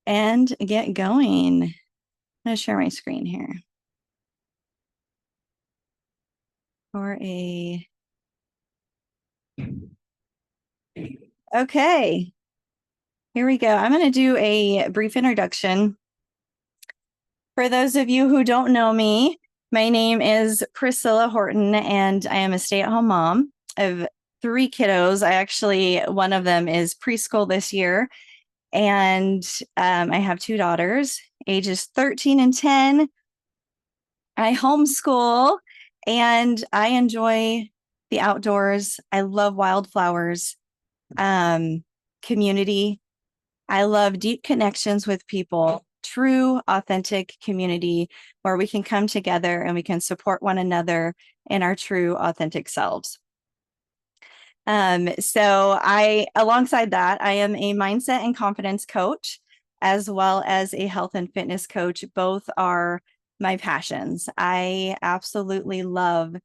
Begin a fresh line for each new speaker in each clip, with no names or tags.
and get going. I'm going to share my screen here okay, here we go. I'm going to do a brief introduction. For those of you who don't know me, my name is Priscilla Horton, and I am a stay-at-home mom of 3 kiddos. One of them is preschool this year, and I have 2 daughters, ages 13 and 10. I homeschool, and I enjoy the outdoors. I love wildflowers, community. I love deep connections with people, true, authentic community where we can come together and we can support one another in our true, authentic selves. Alongside that, I am a mindset and confidence coach, as well as a health and fitness coach. Both are my passions. I absolutely love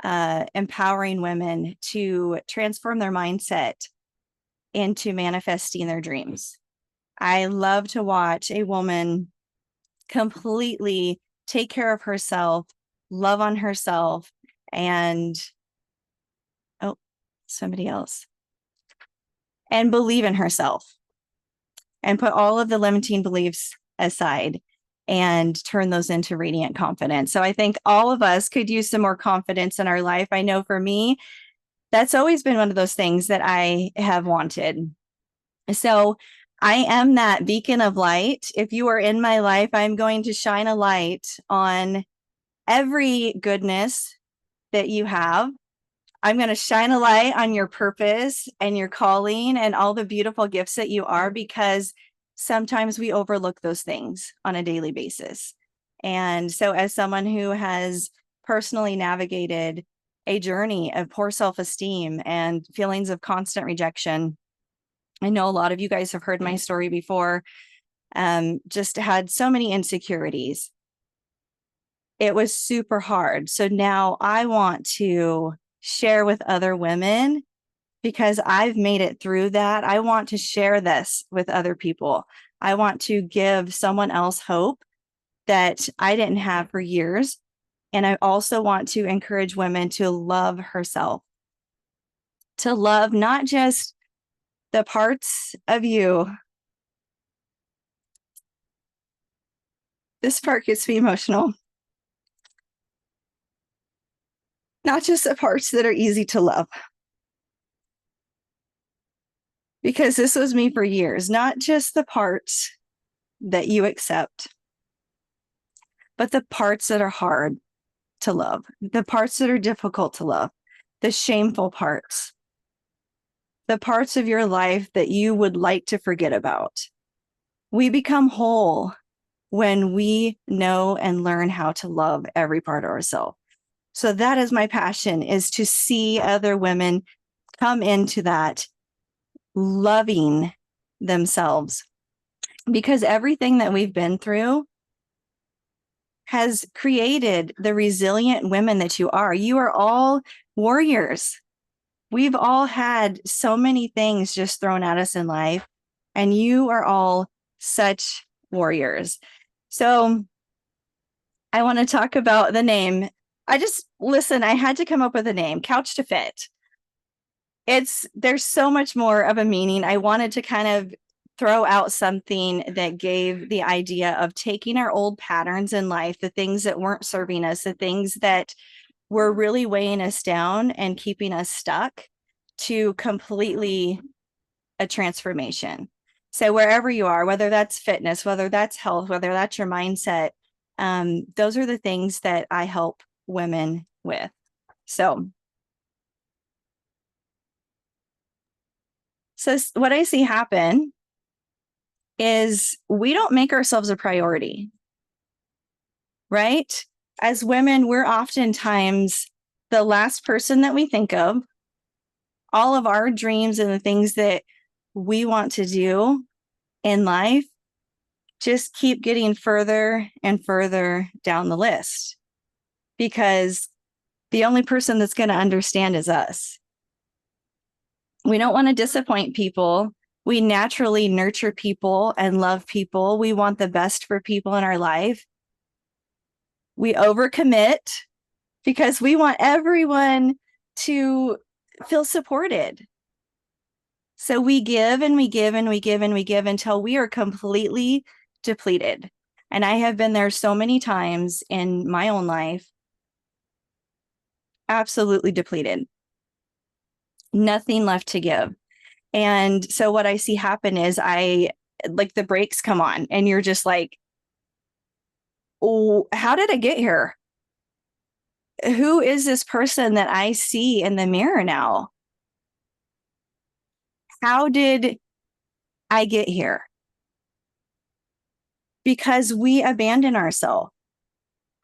empowering women to transform their mindset into manifesting their dreams. I love to watch a woman completely take care of herself, love on herself, and somebody else, and believe in herself and put all of the limiting beliefs aside and turn those into radiant confidence. So I think all of us could use some more confidence in our life. I know for me, that's always been one of those things that I have wanted. So I am that beacon of light. If you are in my life, I'm going to shine a light on every goodness that you have. I'm going to shine a light on your purpose and your calling and all the beautiful gifts that you are, because sometimes we overlook those things on a daily basis. And so as someone who has personally navigated a journey of poor self-esteem and feelings of constant rejection, I know a lot of you guys have heard my story before, just had so many insecurities. It was super hard. So now I want to share with other women because I've made it through that. I want to share this with other people. I want to give someone else hope that I didn't have for years. And I also want to encourage women to love herself, to love not just the parts of you. This part gets me emotional. Not just the parts that are easy to love. Because this was me for years, not just the parts that you accept, but the parts that are hard to love, the parts that are difficult to love, the shameful parts, the parts of your life that you would like to forget about. We become whole when we know and learn how to love every part of ourselves. So that is my passion, is to see other women come into that loving themselves, because everything that we've been through has created the resilient women that you are. You are all warriors. We've all had so many things just thrown at us in life, and you are all such warriors. So I want to talk about the name. I had to come up with a name, Couch to Fit. There's so much more of a meaning. I wanted to kind of throw out something that gave the idea of taking our old patterns in life, the things that weren't serving us, the things that were really weighing us down and keeping us stuck, to completely a transformation. So wherever you are, whether that's fitness, whether that's health, whether that's your mindset, those are the things that I help women with. So what I see happen is we don't make ourselves a priority, right? As women, we're oftentimes the last person that we think of. All of our dreams and the things that we want to do in life just keep getting further and further down the list, because the only person that's going to understand is us. We don't want to disappoint people. We naturally nurture people and love people. We want the best for people in our life. We overcommit because we want everyone to feel supported. So we give and we give and we give and we give until we are completely depleted. And I have been there so many times in my own life, absolutely depleted, nothing left to give. And so what I see happen is the brakes come on and you're just like, oh, how did I get here? Who is this person that I see in the mirror now? How did I get here? Because we abandon ourselves.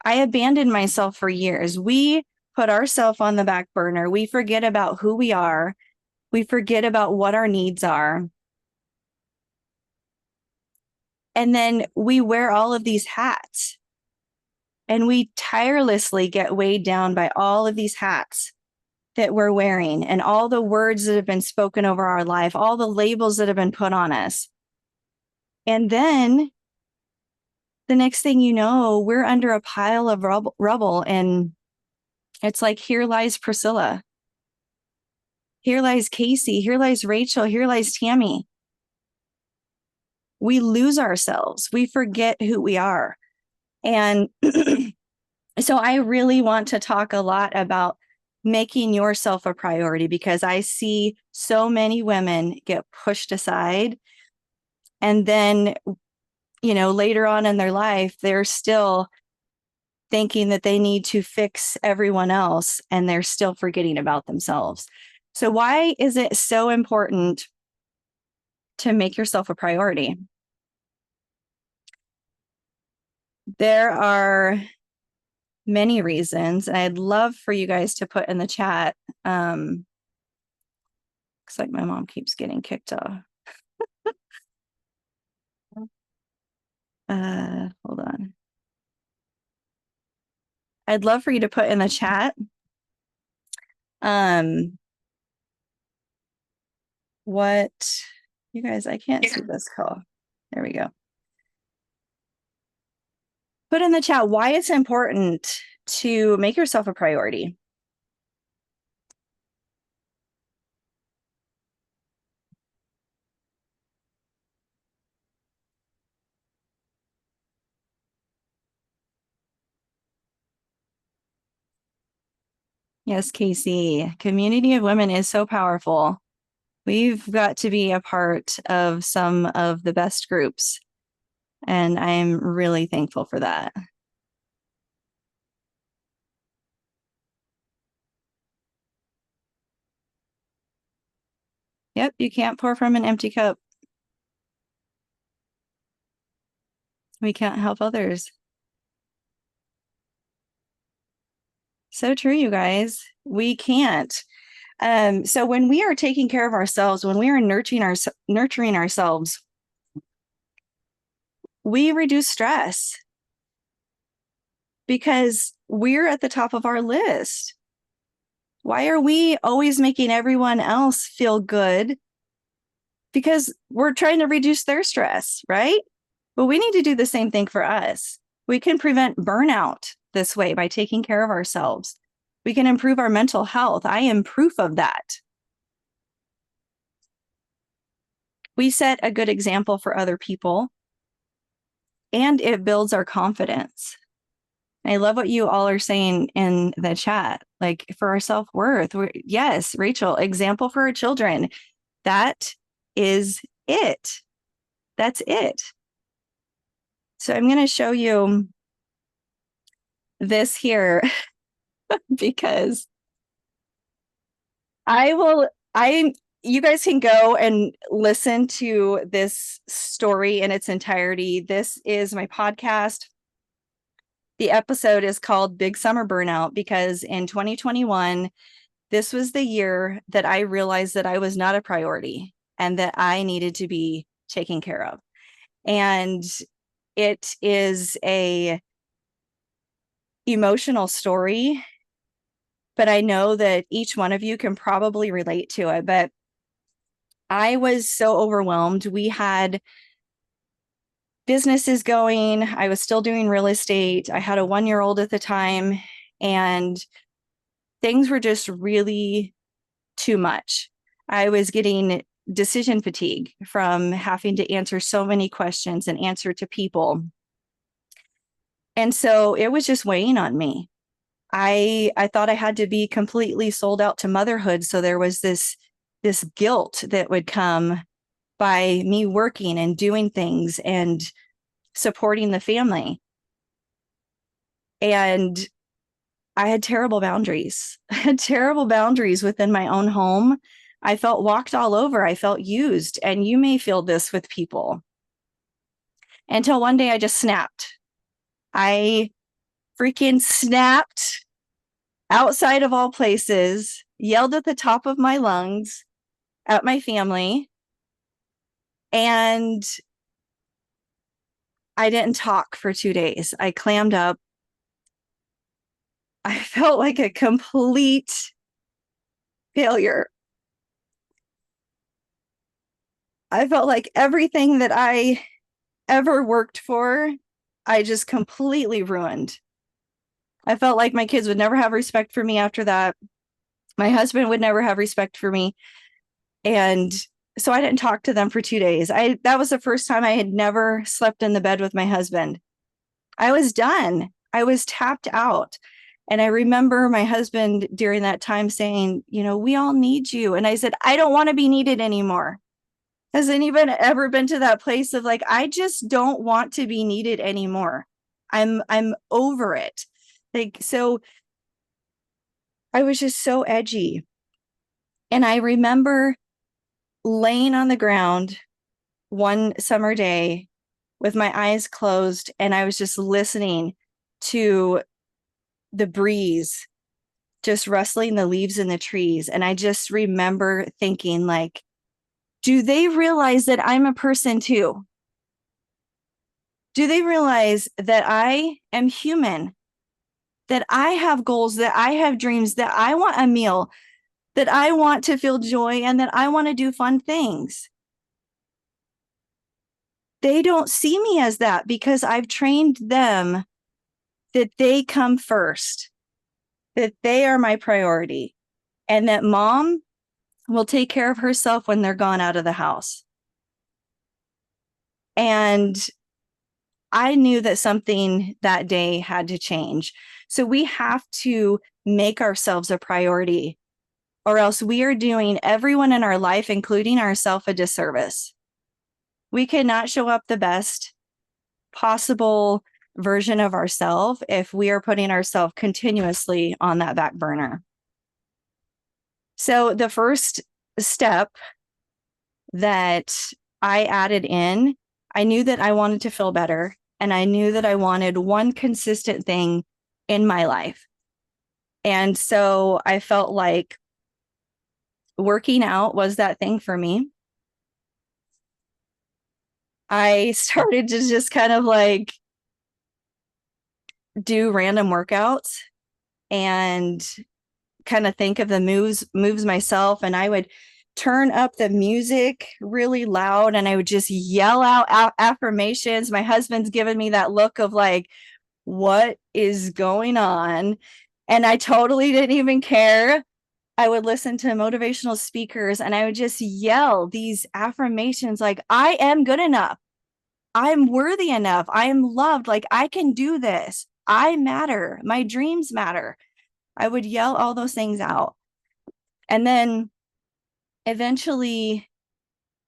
I abandoned myself for years. We put ourselves on the back burner. We forget about who we are. We forget about what our needs are. And then we wear all of these hats. And we tirelessly get weighed down by all of these hats that we're wearing and all the words that have been spoken over our life, all the labels that have been put on us. And then the next thing you know, we're under a pile of rubble. And it's like, here lies Priscilla. Here lies Casey. Here lies Rachel. Here lies Tammy. We lose ourselves. We forget who we are. And so I really want to talk a lot about making yourself a priority, because I see so many women get pushed aside. And then, later on in their life, they're still thinking that they need to fix everyone else and they're still forgetting about themselves. So why is it so important to make yourself a priority? There are many reasons. I'd love for you guys to put in the chat. Looks like my mom keeps getting kicked off. Hold on. I'd love for you to put in the chat what you guys, I can't see this call. There we go. Put in the chat why it's important to make yourself a priority. Yes, Casey, community of women is so powerful. We've got to be a part of some of the best groups, and I'm really thankful for that. Yep, you can't pour from an empty cup. We can't help others. So true, you guys. We can't. So when we are taking care of ourselves, when we are nurturing ourselves, we reduce stress because we're at the top of our list. Why are we always making everyone else feel good? Because we're trying to reduce their stress, right? But we need to do the same thing for us. We can prevent burnout this way by taking care of ourselves. We can improve our mental health. I am proof of that. We set a good example for other people, and it builds our confidence. I love what you all are saying in the chat, like for our self-worth. Yes, Rachel, example for our children. That is it. That's it. So I'm going to show you this here because you guys can go and listen to this story in its entirety. This is my podcast. The episode is called Big Summer Burnout because in 2021, this was the year that I realized that I was not a priority and that I needed to be taken care of. And it is a emotional story, but I know that each one of you can probably relate to it. But I was so overwhelmed. We had businesses going. I was still doing real estate. I had a 1-year-old at the time, and things were just really too much. I was getting decision fatigue from having to answer so many questions and answer to people. And so it was just weighing on me. I thought I had to be completely sold out to motherhood. So there was this guilt that would come by me working and doing things and supporting the family. And I had terrible boundaries. I had terrible boundaries within my own home. I felt walked all over. I felt used. And you may feel this with people. Until one day I just snapped. I freaking snapped outside of all places, yelled at the top of my lungs at my family. And I didn't talk for 2 days. I clammed up. I felt like a complete failure. I felt like everything that I ever worked for, I just completely ruined. I felt like my kids would never have respect for me after that. My husband would never have respect for me. And so I didn't talk to them for 2 days. That was the first time I had never slept in the bed with my husband. I was done. I was tapped out. And I remember my husband during that time saying, we all need you. And I said, I don't want to be needed anymore. Has anyone ever been to that place of like, I just don't want to be needed anymore. I'm over it. Like, so I was just so edgy. And I remember laying on the ground one summer day with my eyes closed, and I was just listening to the breeze just rustling the leaves in the trees. And I just remember thinking, like, do they realize that I'm a person too? Do they realize that I am human? That I have goals, that I have dreams, that I want a meal, that I want to feel joy, and that I want to do fun things? They don't see me as that because I've trained them that they come first, that they are my priority, and that mom will take care of herself when they're gone out of the house. And I knew that something that day had to change. So we have to make ourselves a priority, or else we are doing everyone in our life, including ourselves, a disservice. We cannot show up the best possible version of ourselves if we are putting ourselves continuously on that back burner. So the first step that I added in, I knew that I wanted to feel better, and I knew that I wanted one consistent thing in my life. And so I felt like working out was that thing for me. I started to just kind of like do random workouts and kind of think of the moves myself. And I would turn up the music really loud and I would just yell out affirmations. My husband's given me that look of like, what is going on? And I totally didn't even care. I would listen to motivational speakers and I would just yell these affirmations like, I am good enough. I'm worthy enough. I am loved. Like, I can do this. I matter. My dreams matter. I would yell all those things out. And then eventually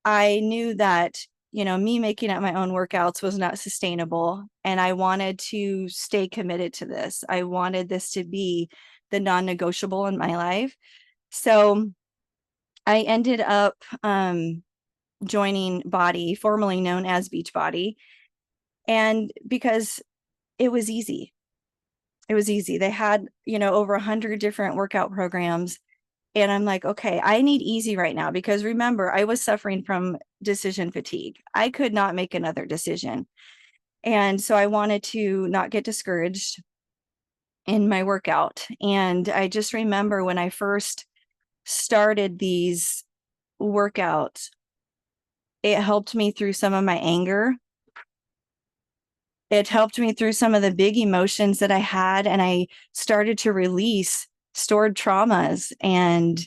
I knew that, me making up my own workouts was not sustainable. And I wanted to stay committed to this. I wanted this to be the non-negotiable in my life. So I ended up joining Body, formerly known as Beachbody. And because it was easy. It was easy. They had, over 100 different workout programs. And I'm like, okay, I need easy right now, because remember, I was suffering from decision fatigue. I could not make another decision. And so I wanted to not get discouraged in my workout. And I just remember when I first started these workout, it helped me through some of my anger. It helped me through some of the big emotions that I had, and I started to release stored traumas and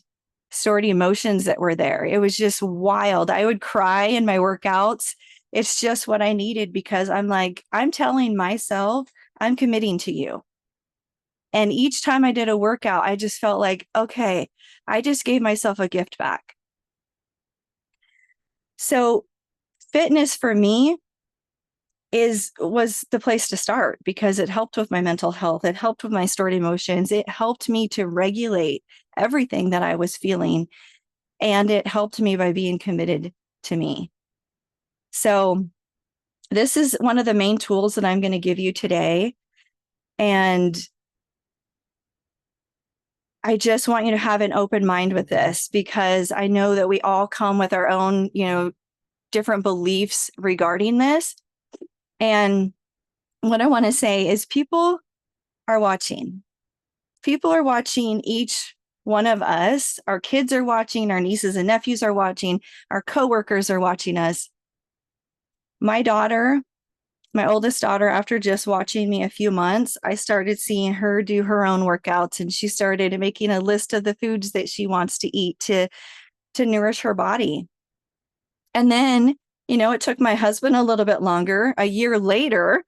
stored emotions that were there. It was just wild. I would cry in my workouts. It's just what I needed, because I'm like, I'm telling myself, I'm committing to you. And each time I did a workout, I just felt like, okay, I just gave myself a gift back. So fitness for me was the place to start, because it helped with my mental health. It helped with my stored emotions. It helped me to regulate everything that I was feeling. And it helped me by being committed to me. So this is one of the main tools that I'm going to give you today. And I just want you to have an open mind with this, because I know that we all come with our own, different beliefs regarding this. And what I want to say is people are watching. People are watching each one of us. Our kids are watching, our nieces and nephews are watching, our coworkers are watching us. My daughter, my oldest daughter, after just watching me a few months, I started seeing her do her own workouts, and she started making a list of the foods that she wants to eat to nourish her body. And then, it took my husband a little bit longer. A year later,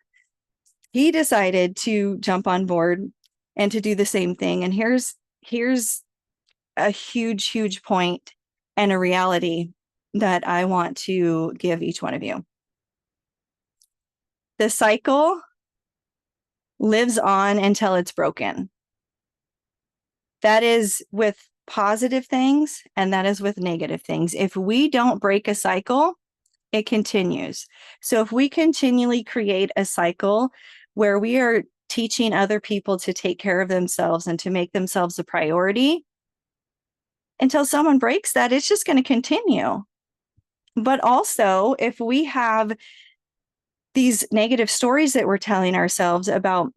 he decided to jump on board and to do the same thing. And here's a huge, huge point and a reality that I want to give each one of you. The cycle lives on until it's broken. That is with positive things, and that is with negative things. If we don't break a cycle, it continues. So if we continually create a cycle where we are teaching other people to take care of themselves and to make themselves a priority, until someone breaks that, it's just going to continue. But also, if we have these negative stories that we're telling ourselves about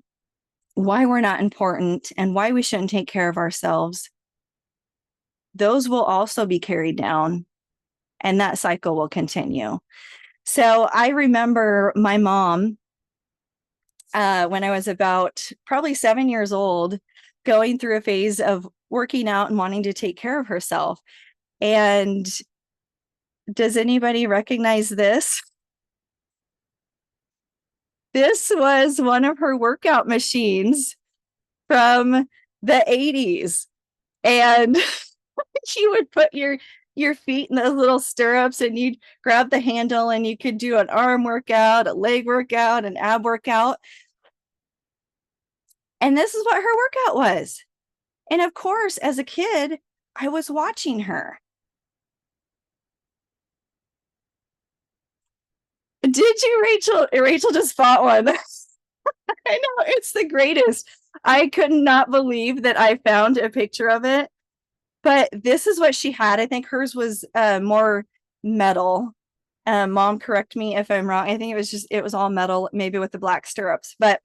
why we're not important and why we shouldn't take care of ourselves, those will also be carried down, and that cycle will continue. So I remember my mom, when I was about probably 7 years old, going through a phase of working out and wanting to take care of herself. And does anybody recognize this? This was one of her workout machines from the 80s. And you would put your feet in those little stirrups, and you'd grab the handle, and you could do an arm workout, a leg workout, an ab workout. And this is what her workout was. And of course, as a kid, I was watching her. Did you, Rachel? Rachel just bought one. I know, it's the greatest. I could not believe that I found a picture of it. But this is what she had. I think hers was more metal. Mom, correct me if I'm wrong. I think it was all metal, maybe with the black stirrups. But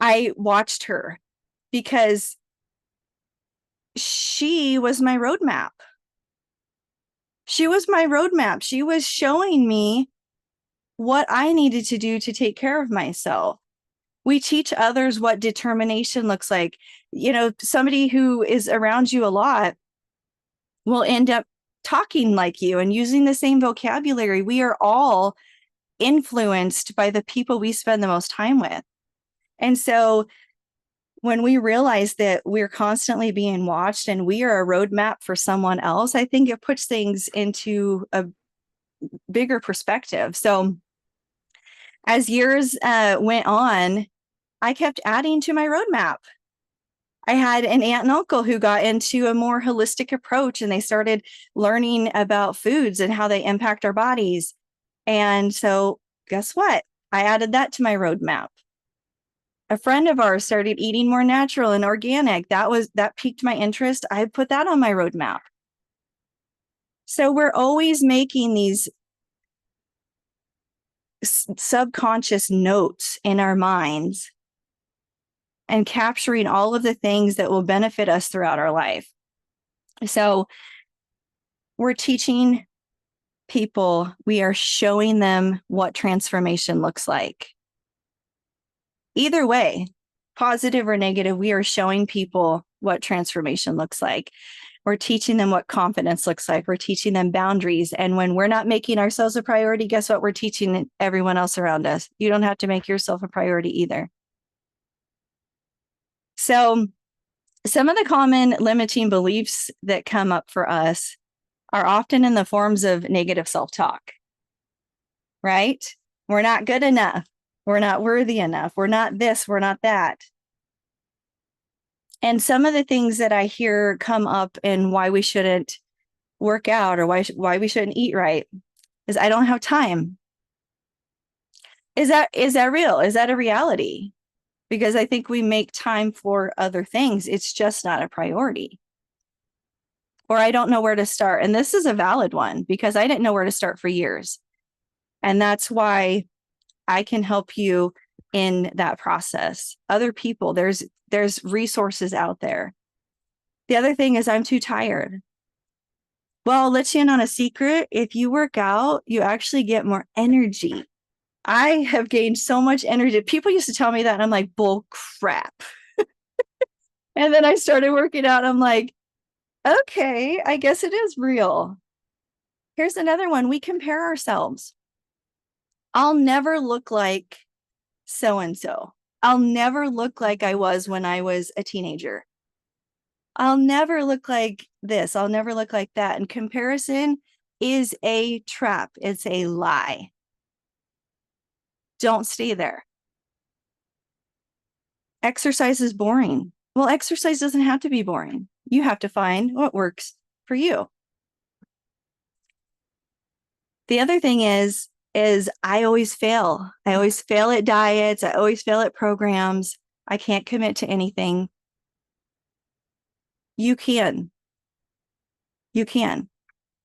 I watched her because she was my roadmap. She was my roadmap. She was showing me what I needed to do to take care of myself. We teach others what determination looks like. Somebody who is around you a lot will end up talking like you and using the same vocabulary. We are all influenced by the people we spend the most time with. And so when we realize that we're constantly being watched and we are a roadmap for someone else, I think it puts things into a bigger perspective. So as years went on, I kept adding to my roadmap. I had an aunt and uncle who got into a more holistic approach, and they started learning about foods and how they impact our bodies. And so guess what? I added that to my roadmap. A friend of ours started eating more natural and organic. That piqued my interest. I put that on my roadmap. So we're always making these subconscious notes in our minds and capturing all of the things that will benefit us throughout our life. So we're teaching people, we are showing them what transformation looks like. Either way, positive or negative, we are showing people what transformation looks like. We're teaching them what confidence looks like. We're teaching them boundaries. And when we're not making ourselves a priority, guess what? We're teaching everyone else around us. You don't have to make yourself a priority either. So some of the common limiting beliefs that come up for us are often in the forms of negative self-talk, right? We're not good enough. We're not worthy enough. We're not this. We're not that. And some of the things that I hear come up in why we shouldn't work out or why we shouldn't eat right is I don't have time. Is that real? Is that a reality? Because I think we make time for other things. It's just not a priority. Or I don't know where to start. And this is a valid one because I didn't know where to start for years. And that's why I can help you in that process. Other people, there's resources out there. The other thing is I'm too tired. Well, I'll let you in on a secret. If you work out, you actually get more energy. I have gained so much energy. People used to tell me that, and I'm like, bull crap. And then I started working out. And I'm like, okay, I guess it is real. Here's another one. We compare ourselves. I'll never look like so-and-so. I'll never look like I was when I was a teenager. I'll never look like this. I'll never look like that. And comparison is a trap. It's a lie. Don't stay there. Exercise is boring. Well, exercise doesn't have to be boring. You have to find what works for you. The other thing is I always fail. I always fail at diets. I always fail at programs. I can't commit to anything. You can. You can.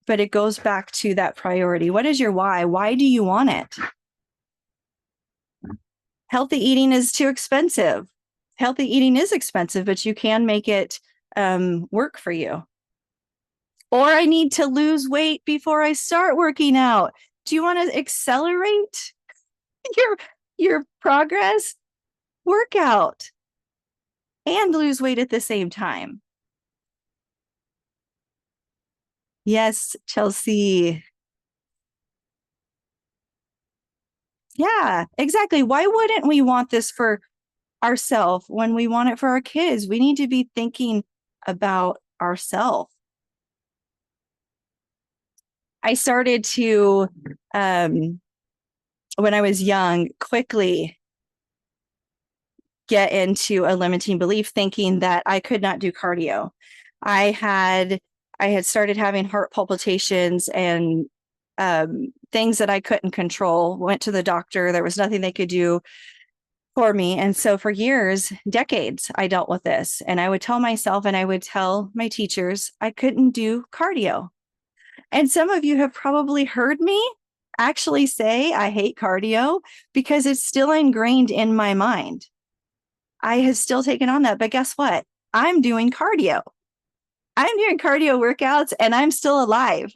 But it goes back to that priority. What is your why? Why do you want it? Healthy eating is too expensive. Healthy eating is expensive, but you can make it work for you. Or I need to lose weight before I start working out. Do you want to accelerate your progress? Work out and lose weight at the same time. Yes, Chelsea. Yeah, exactly. Why wouldn't we want this for ourselves when we want it for our kids? We need to be thinking about ourselves. I started to, when I was young, quickly get into a limiting belief thinking that I could not do cardio. I had started having heart palpitations and things that I couldn't control. Went to the doctor. There was nothing they could do for me. And so for years, decades, I dealt with this. And I would tell myself and I would tell my teachers I couldn't do cardio. And some of you have probably heard me actually say I hate cardio because it's still ingrained in my mind. I have still taken on that. But guess what? I'm doing cardio. I'm doing cardio workouts and I'm still alive.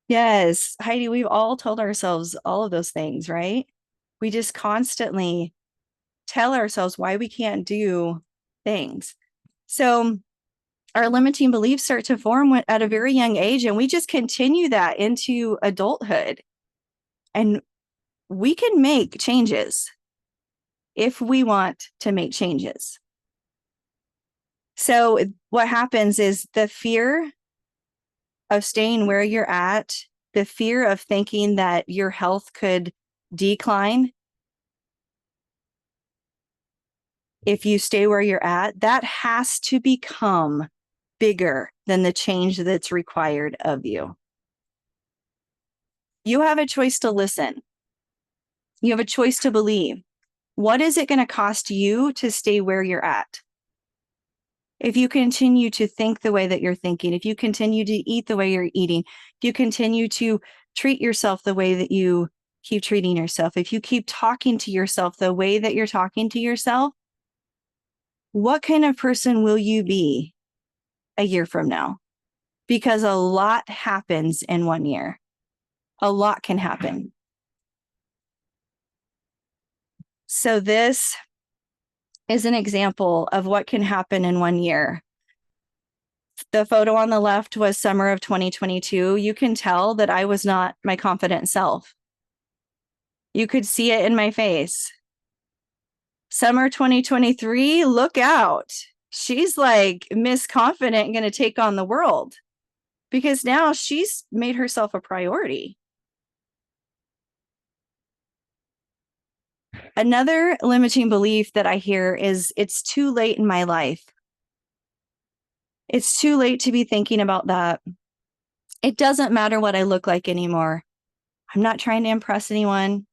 Yes, Heidi, we've all told ourselves all of those things, right? We just constantly tell ourselves why we can't do things. So our limiting beliefs start to form at a very young age, and we just continue that into adulthood. And we can make changes if we want to make changes. So what happens is the fear of staying where you're at, the fear of thinking that your health could decline if you stay where you're at, that has to become bigger than the change that's required of you. You have a choice to listen. You have a choice to believe. What is it going to cost you to stay where you're at? If you continue to think the way that you're thinking, if you continue to eat the way you're eating, if you continue to treat yourself the way that you keep treating yourself, if you keep talking to yourself the way that you're talking to yourself, What kind of person will you be a year from now? Because a lot happens in 1 year. A lot can happen. So this is an example of what can happen in 1 year. The photo on the left was summer of 2022. You can tell that I was not my confident self. You could see it in my face. Summer 2023, look out. She's like Miss Confident, going to take on the world because now she's made herself a priority. Another limiting belief that I hear is it's too late in my life. It's too late to be thinking about that. It doesn't matter what I look like anymore. I'm not trying to impress anyone.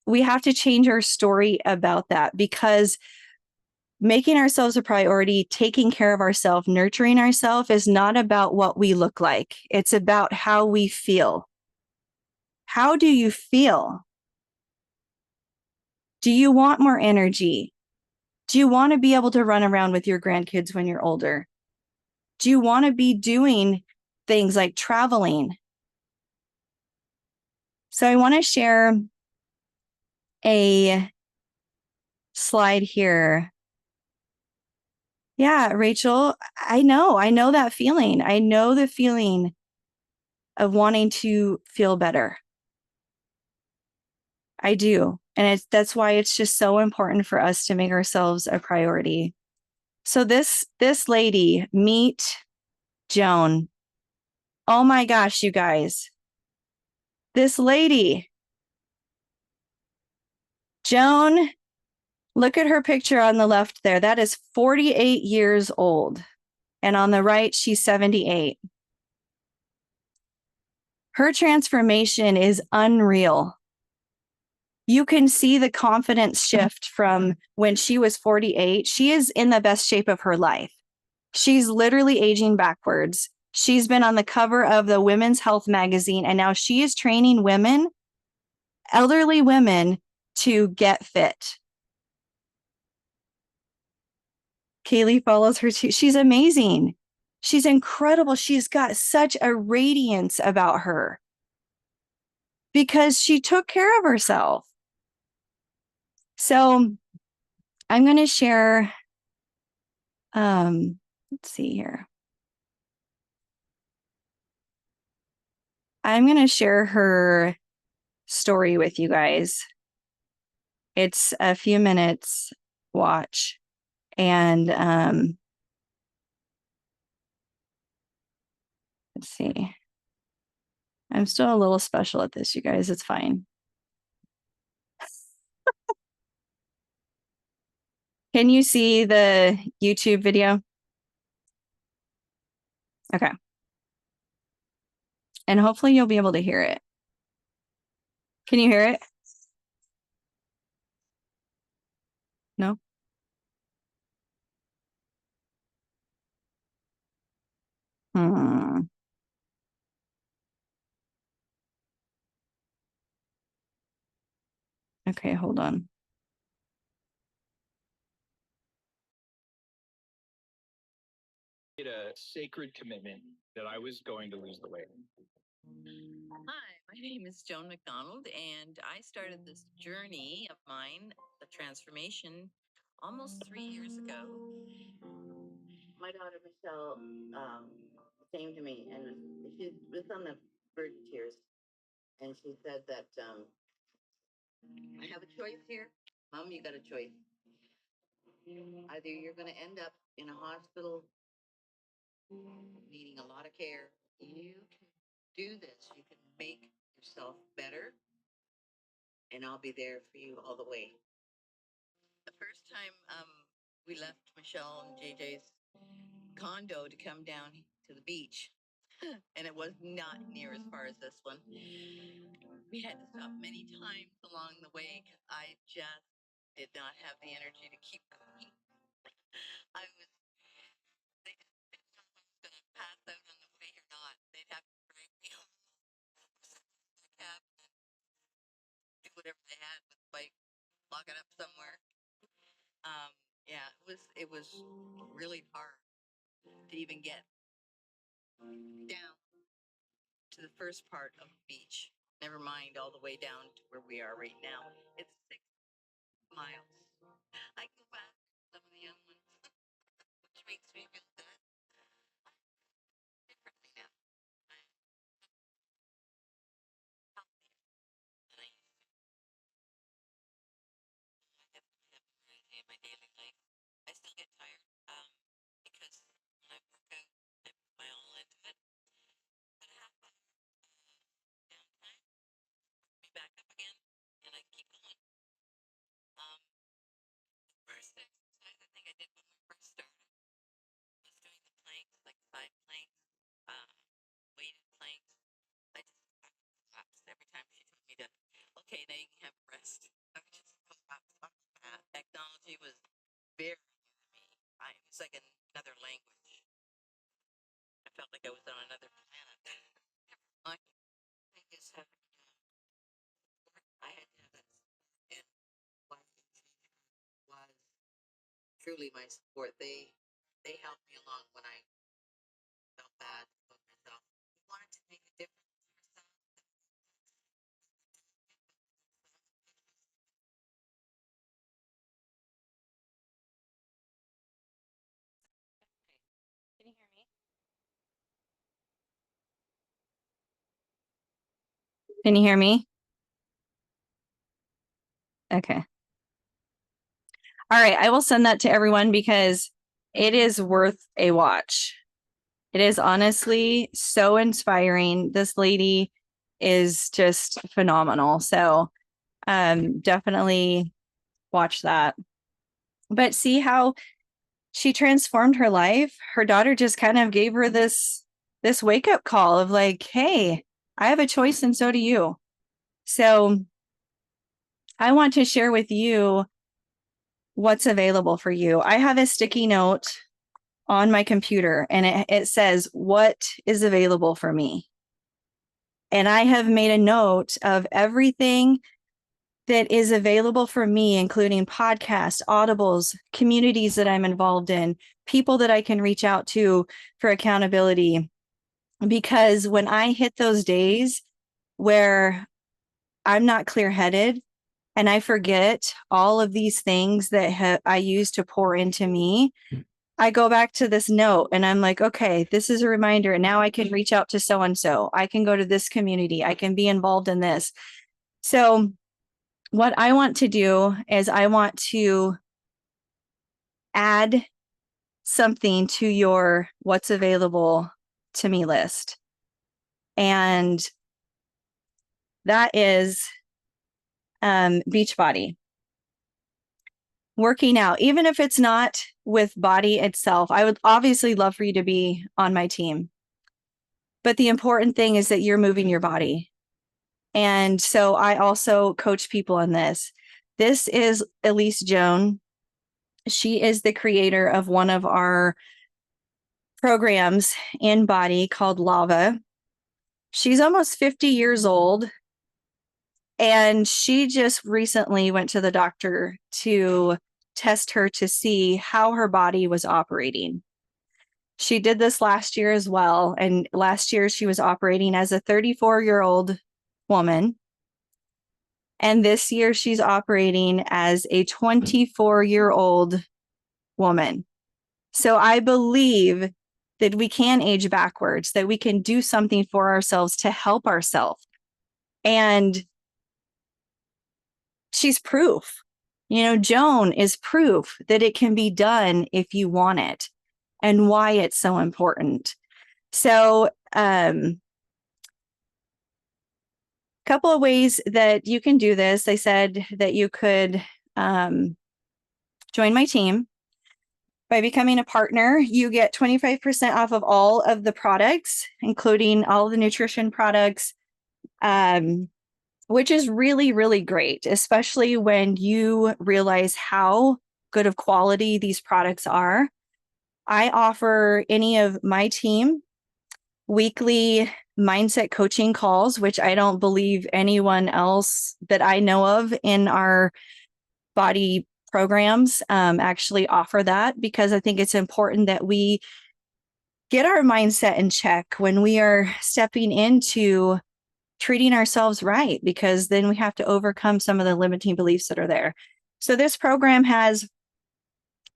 We have to change our story about that because making ourselves a priority, taking care of ourselves, nurturing ourselves is not about what we look like. It's about how we feel. How do you feel? Do you want more energy? Do you want to be able to run around with your grandkids when you're older? Do you want to be doing things like traveling? So I want to share a slide here. Yeah, Rachel, I know that feeling. I know the feeling of wanting to feel better. I do. And that's why it's just so important for us to make ourselves a priority. So this lady, meet Joan. Oh my gosh, you guys. This lady, Joan, look at her picture on the left there. That is 48 years old. And on the right, she's 78. Her transformation is unreal. You can see the confidence shift from when she was 48. She is in the best shape of her life. She's literally aging backwards. She's been on the cover of the Women's Health magazine, and now she is training women, elderly women, to get fit. Kaylee follows her too. She's amazing. She's incredible. She's got such a radiance about her because she took care of herself. So I'm going to share, let's see here. I'm going to share her story with you guys. It's a few minutes watch. And let's see. I'm still a little special at this, you guys. It's fine. Can you see the YouTube video? Okay. And hopefully you'll be able to hear it. Can you hear it? No? Hmm. Okay, hold on.
Made a sacred commitment that I was going to lose the weight.
Hi, my name is Joan McDonald, and I started this journey of mine, the transformation, almost 3 years ago. My daughter Michelle came to me, and she was on the verge of tears, and she said that I have a choice here. Mom, you got a choice. Either you're going to end up in a hospital needing a lot of care. You can do this. You can make yourself better, and I'll be there for you all the way. The first time we left Michelle and JJ's condo to come down to the beach, and it was not near as far as this one. We had to stop many times along the way because I just did not have the energy to keep going. I was, they just didn't know if I was going to pass out on the way or not. They'd have to drag me home, the cab, and do whatever they had with the bike, lock it up somewhere. was really hard to even get down to the first part of the beach. Never mind all the way down to where we are right now. It's 6 miles. I go back to some of the young ones, which makes me feel good. Differently now. I'm healthier than I used to. I definitely have more energy in my daily life. I still get tired because when I work out, I put my all into it. But a half hour downtime, me back up again, and I keep going. Um, First exercise I think I did when we first started was doing the planks, like side planks, weighted planks. I just collapsed every time she told me to. Okay, now you can have a rest. I would just collapse off the mat. Technology was very new to me. It was like another language. I felt like I was on another planet. My thing is having I had to have that support, and why was truly my support. They helped me along when I felt bad about myself. We wanted to make a difference in ourselves.
Can you hear me?
Can you hear me? Okay. All right. I will send that to everyone because it is worth a watch. It is honestly so inspiring. This lady is just phenomenal. So definitely watch that. But see how she transformed her life. Her daughter just kind of gave her this wake up call of like, hey, I have a choice and so do you. So I want to share with you what's available for you. I have a sticky note on my computer and it says, what is available for me? And I have made a note of everything that is available for me, including podcasts, audibles, communities that I'm involved in, people that I can reach out to for accountability. Because when I hit those days where I'm not clear headed and I forget all of these things that I use to pour into me, I go back to this note and I'm like, okay, this is a reminder. And now I can reach out to so-and-so. I can go to this community. I can be involved in this. So what I want to do is I want to add something to your what's available to me list. And that is Beachbody. Working out, even if it's not with body itself, I would obviously love for you to be on my team. But the important thing is that you're moving your body. And so I also coach people on this. This is Elise Joan. She is the creator of one of our programs in body called Lava. She's almost 50 years old. And she just recently went to the doctor to test her to see how her body was operating. She did this last year as well. And last year she was operating as a 34-year-old woman. And this year she's operating as a 24-year-old woman. So I believe that we can age backwards, that we can do something for ourselves to help ourselves. And she's proof. You know, Joan is proof that it can be done if you want it and why it's so important. So, couple of ways that you can do this. I said that you could join my team. By becoming a partner, you get 25% off of all of the products, including all the nutrition products, which is really, really great, especially when you realize how good of quality these products are. I offer any of my team weekly mindset coaching calls, which I don't believe anyone else that I know of in our body programs actually offer that, because I think it's important that we get our mindset in check when we are stepping into treating ourselves right, because then we have to overcome some of the limiting beliefs that are there. So this program has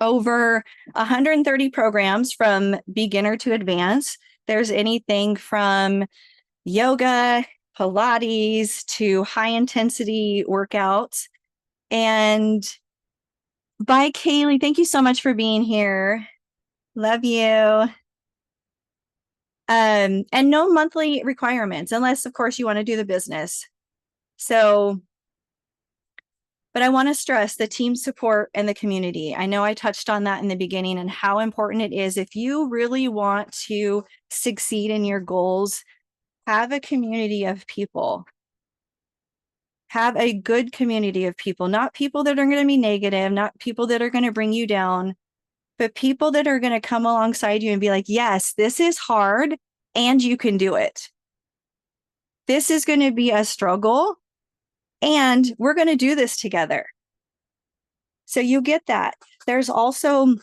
over 130 programs from beginner to advanced. There's anything from yoga, Pilates to high intensity workouts. And bye, Kaylee. Thank you so much for being here. Love you. And no monthly requirements, unless, of course, you want to do the business. So, but I want to stress the team support and the community. I know I touched on that in the beginning and how important it is. If you really want to succeed in your goals, have a community of people. Have a good community of people, not people that are going to be negative, not people that are going to bring you down, but people that are going to come alongside you and be like, yes, this is hard and you can do it. This is going to be a struggle and we're going to do this together. So you get that. There's also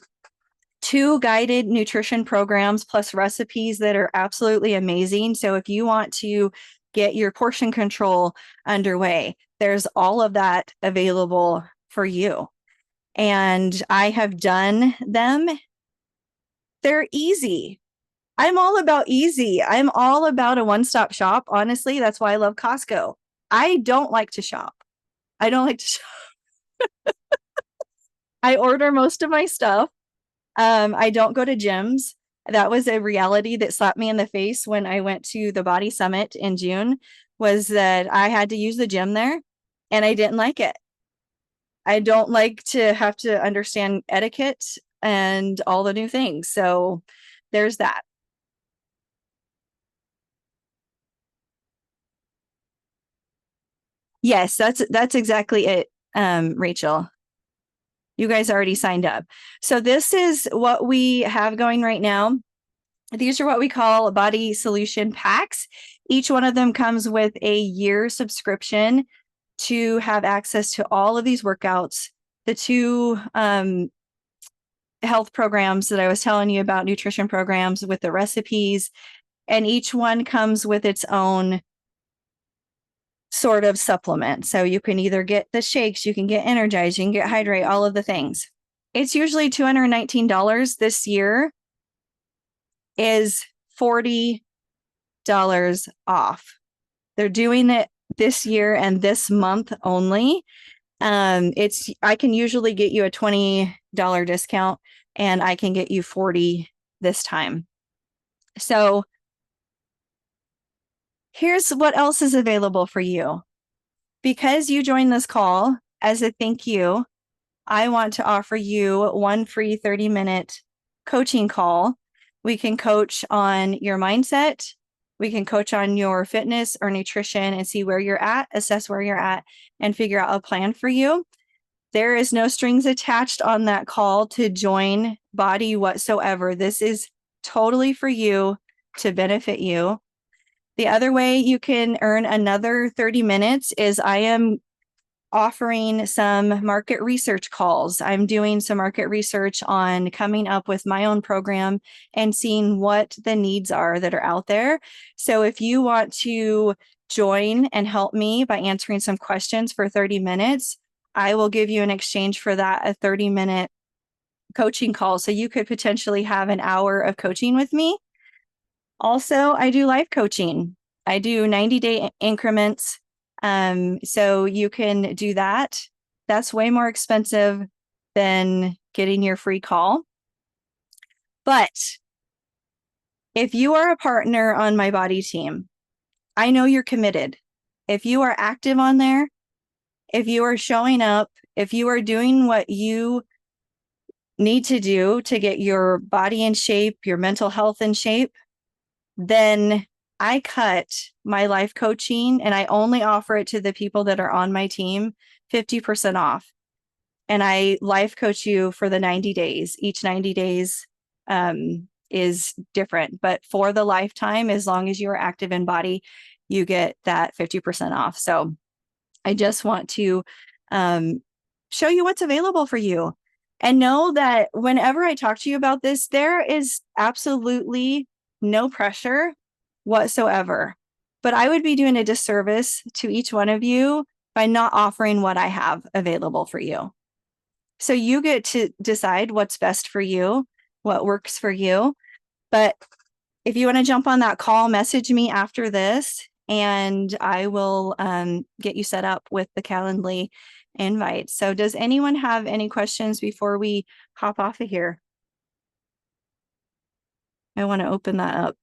2 guided nutrition programs plus recipes that are absolutely amazing. So if you want to get your portion control underway, there's all of that available for you. And I have done them. They're easy. I'm all about easy. I'm all about a one-stop shop. Honestly, that's why I love Costco. I don't like to shop. I don't like to shop. I order most of my stuff. I don't go to gyms. That was a reality that slapped me in the face when I went to the Body Summit in June, was that I had to use the gym there and I didn't like it. I don't like to have to understand etiquette and all the new things. So there's that. Yes, that's exactly it, Rachel. You guys already signed up. So this is what we have going right now. These are what we call body solution packs. Each one of them comes with a year subscription to have access to all of these workouts. The 2 health programs that I was telling you about, nutrition programs with the recipes, and each one comes with its own sort of supplement. So you can either get the shakes, you can get Energize, you can get Hydrate, all of the things. It's usually $219. This year is $40 off. They're doing it this year and this month only. I can usually get you a $20 discount and I can get you 40 this time. So here's what else is available for you. Because you joined this call, as a thank you, I want to offer you one free 30-minute coaching call. We can coach on your mindset. We can coach on your fitness or nutrition and see where you're at, assess where you're at, and figure out a plan for you. There is no strings attached on that call to join Body whatsoever. This is totally for you, to benefit you. The other way you can earn another 30 minutes is I am offering some market research calls. I'm doing some market research on coming up with my own program and seeing what the needs are that are out there. So if you want to join and help me by answering some questions for 30 minutes, I will give you in exchange for that a 30-minute coaching call. So you could potentially have an hour of coaching with me. Also, I do life coaching. I do 90-day increments. So you can do that. That's way more expensive than getting your free call. But if you are a partner on my Body team, I know you're committed. If you are active on there, if you are showing up, if you are doing what you need to do to get your body in shape, your mental health in shape, then I cut my life coaching and I only offer it to the people that are on my team 50% off. And I life coach you for the 90 days. Each 90 days is different, but for the lifetime, as long as you are active in Body, you get that 50% off. So I just want to show you what's available for you. And know that whenever I talk to you about this, there is absolutely no pressure whatsoever. But I would be doing a disservice to each one of you by not offering what I have available for you. So you get to decide what's best for you, what works for you. But if you want to jump on that call, message me after this and I will get you set up with the Calendly invite. So does anyone have any questions before we hop off of here? I want to open that up.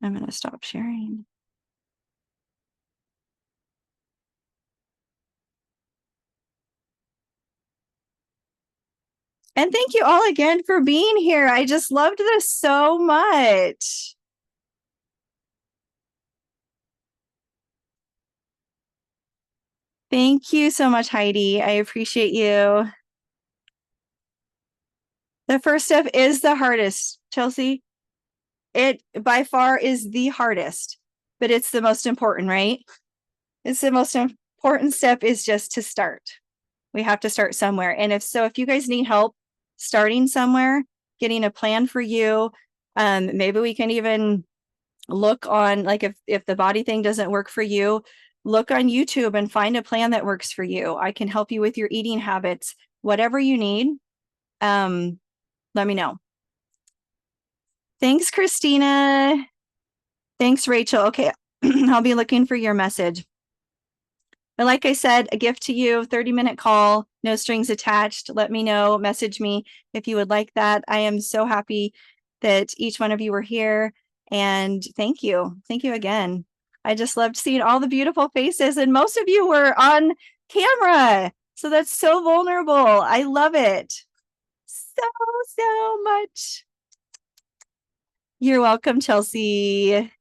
I'm going to stop sharing. And thank you all again for being here. I just loved this so much. Thank you so much, Heidi. I appreciate you. The first step is the hardest, Chelsea. It by far is the hardest, but it's the most important, right? It's the most important step is just to start. We have to start somewhere. And if you guys need help starting somewhere, getting a plan for you, maybe we can even look on, like if the body thing doesn't work for you, look on YouTube and find a plan that works for you. I can help you with your eating habits, whatever you need. Let me know. Thanks, Christina. Thanks, Rachel. Okay, I'll be looking for your message. But like I said, a gift to you, 30-minute call, no strings attached. Let me know, message me if you would like that. I am so happy that each one of you were here. And thank you. Thank you again. I just loved seeing all the beautiful faces, and most of you were on camera. So that's so vulnerable. I love it so much. You're welcome, Chelsea.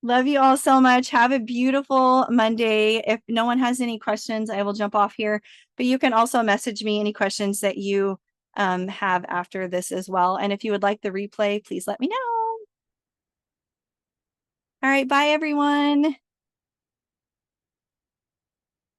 Love you all so much. Have a beautiful Monday. If no one has any questions, I will jump off here, but you can also message me any questions that you have after this as well. And if you would like the replay, please let me know. All right. Bye, everyone.